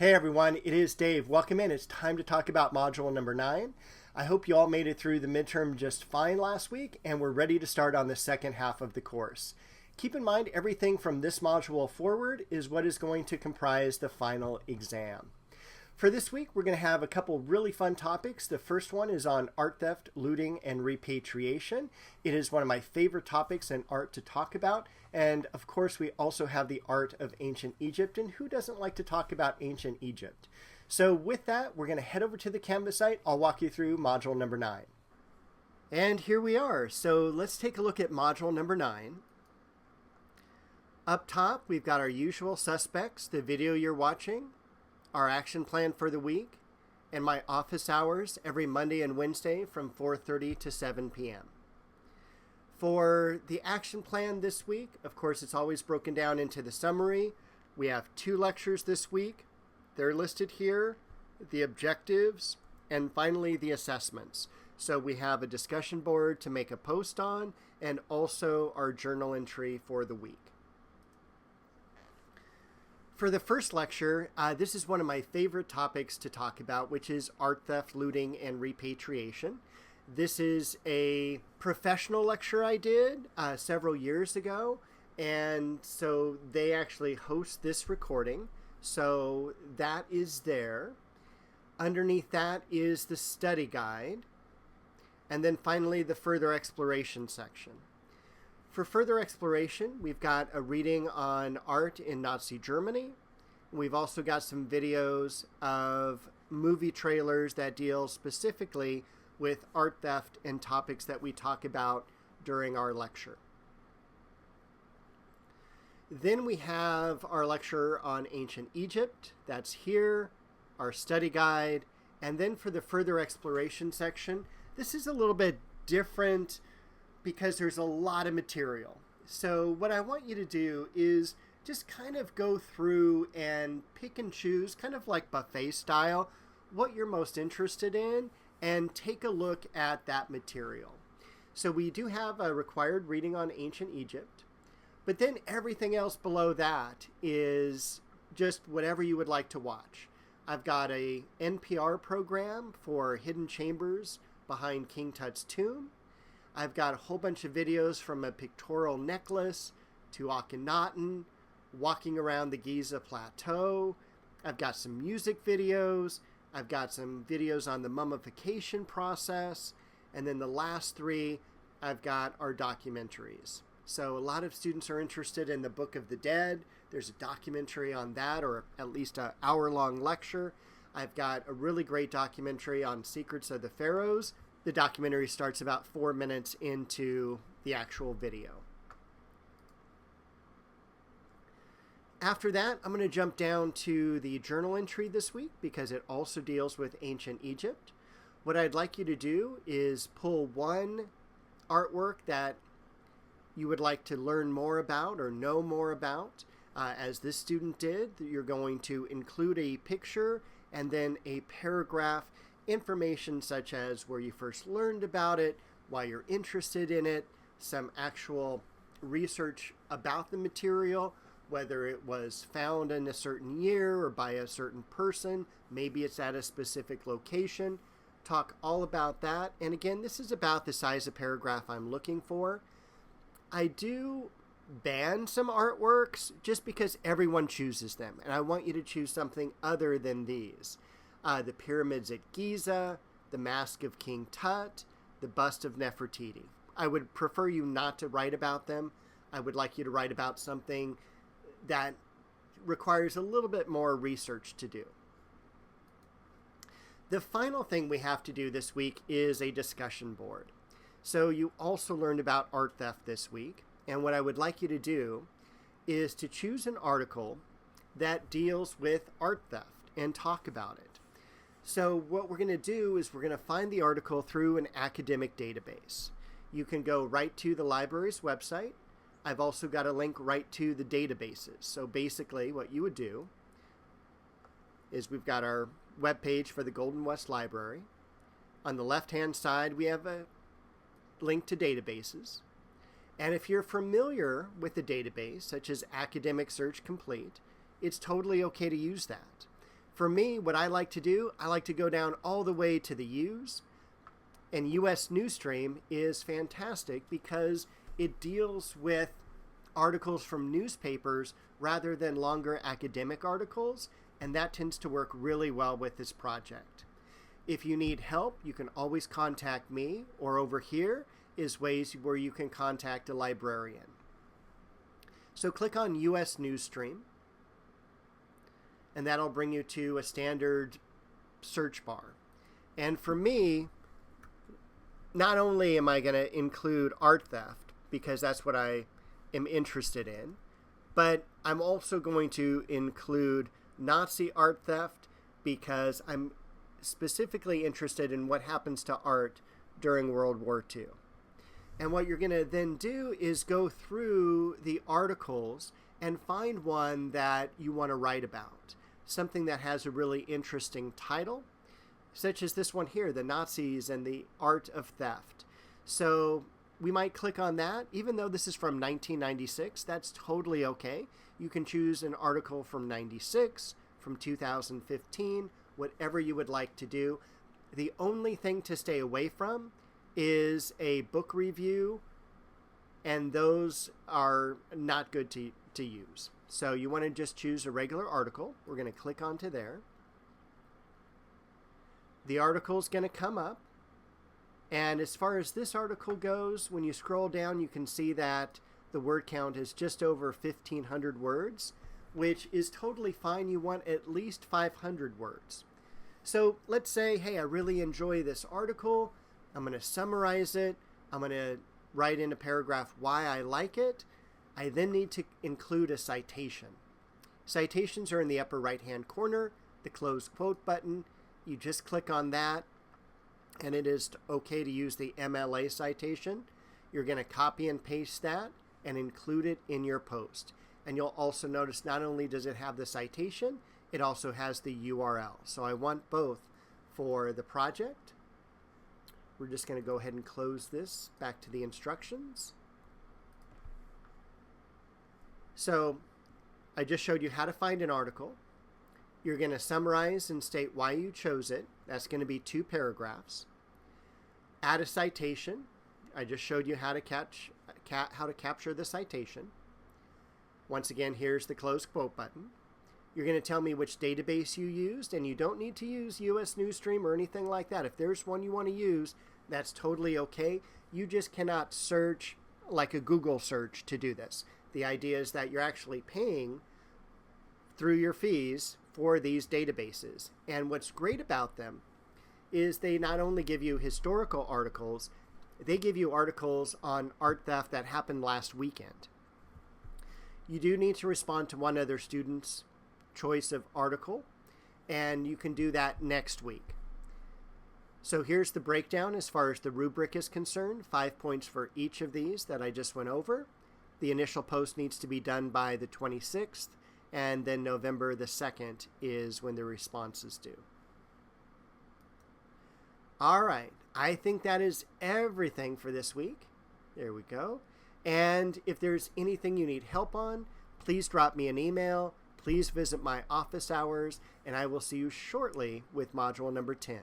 Hey everyone, it is Dave. Welcome in. It's time to talk about module number 9. I hope you all made it through the midterm just fine last week and we're ready to start on the second half of the course. Keep in mind everything from this module forward is what is going to comprise the final exam. For this week, we're going to have a couple really fun topics. The first one is on art theft, looting, and repatriation. It is one of my favorite topics in art to talk about. And of course, we also have the art of ancient Egypt. And who doesn't like to talk about ancient Egypt? So with that, we're going to head over to the Canvas site. I'll walk you through module number 9. And here we are. So let's take a look at module number 9. Up top, we've got our usual suspects, the video you're watching, our action plan for the week, and my office hours every Monday and Wednesday from 4:30 to 7 p.m. For the action plan this week, of course, it's always broken down into the summary. We have 2 lectures this week. They're listed here, the objectives, and finally the assessments. So we have a discussion board to make a post on, and also our journal entry for the week. For the first lecture, this is one of my favorite topics to talk about, which is art theft, looting, and repatriation. This is a professional lecture I did several years ago, and so they actually host this recording. So that is there. Underneath that is the study guide, and then finally the further exploration section. For further exploration, we've got a reading on art in Nazi Germany. We've also got some videos of movie trailers that deal specifically with art theft and topics that we talk about during our lecture. Then we have our lecture on ancient Egypt. That's here, our study guide. And then for the further exploration section, this is a little bit different because there's a lot of material. So what I want you to do is just kind of go through and pick and choose, kind of like buffet style, what you're most interested in and take a look at that material. So we do have a required reading on ancient Egypt, but then everything else below that is just whatever you would like to watch. I've got a NPR program for hidden chambers behind King Tut's tomb. I've got a whole bunch of videos from a pictorial necklace to Akhenaten, walking around the Giza Plateau. I've got some music videos. I've got some videos on the mummification process. And then the last 3, I've got our documentaries. So a lot of students are interested in the Book of the Dead. There's a documentary on that, or at least an hour-long lecture. I've got a really great documentary on Secrets of the Pharaohs. The documentary starts about 4 minutes into the actual video. After that, I'm going to jump down to the journal entry this week because it also deals with ancient Egypt. What I'd like you to do is pull one artwork that you would like to learn more about or know more about. As this student did, you're going to include a picture and then a paragraph, information such as where you first learned about it, why you're interested in it, some actual research about the material, whether it was found in a certain year or by a certain person, maybe it's at a specific location. Talk all about that. And again, this is about the size of paragraph I'm looking for. I do ban some artworks just because everyone chooses them, and I want you to choose something other than these. The pyramids at Giza, the Mask of King Tut, the bust of Nefertiti. I would prefer you not to write about them. I would like you to write about something that requires a little bit more research to do. The final thing we have to do this week is a discussion board. So you also learned about art theft this week, and what I would like you to do is to choose an article that deals with art theft and talk about it. So what we're going to do is we're going to find the article through an academic database. You can go right to the library's website. I've also got a link right to the databases. So basically what you would do is we've got our webpage for the Golden West Library. On the left-hand side, we have a link to databases. And if you're familiar with the database, such as Academic Search Complete, it's totally okay to use that. For me, what I like to do, I like to go down all the way to the U's. And US Newsstream is fantastic because it deals with articles from newspapers rather than longer academic articles, and that tends to work really well with this project. If you need help, you can always contact me, or over here is ways where you can contact a librarian. So click on US Newsstream, and that'll bring you to a standard search bar. And for me, not only am I going to include art theft, because that's what I am interested in, but I'm also going to include Nazi art theft because I'm specifically interested in what happens to art during World War II. And what you're going to then do is go through the articles and find one that you want to write about, something that has a really interesting title, such as this one here, The Nazis and the Art of Theft. So we might click on that. Even though this is from 1996, that's totally okay. You can choose an article from 96, from 2015, whatever you would like to do. The only thing to stay away from is a book review, and those are not good to use. So you want to just choose a regular article. We're going to click onto there. The article is going to come up. And as far as this article goes, when you scroll down, you can see that the word count is just over 1,500 words, which is totally fine. You want at least 500 words. So let's say, hey, I really enjoy this article. I'm going to summarize it. I'm going to write in a paragraph why I like it. I then need to include a citation. Citations are in the upper right-hand corner, the close quote button. You just click on that, and it is okay to use the MLA citation. You're going to copy and paste that and include it in your post. And you'll also notice not only does it have the citation, it also has the URL. So I want both for the project. We're just going to go ahead and close this back to the instructions. So I just showed you how to find an article. You're going to summarize and state why you chose it. That's going to be 2 paragraphs. Add a citation. I just showed you how to capture the citation. Once again, here's the close quote button. You're going to tell me which database you used, and you don't need to use US Newsstream or anything like that. If there's one you want to use, that's totally okay. You just cannot search like a Google search to do this. The idea is that you're actually paying through your fees for these databases. And what's great about them is they not only give you historical articles, they give you articles on art theft that happened last weekend. You do need to respond to one other student's choice of article, and you can do that next week. So here's the breakdown as far as the rubric is concerned. 5 points for each of these that I just went over. The initial post needs to be done by the 26th, and then November the 2nd is when the response is due. All right, I think that is everything for this week. There we go. And if there's anything you need help on, please drop me an email. Please visit my office hours, and I will see you shortly with module number 10.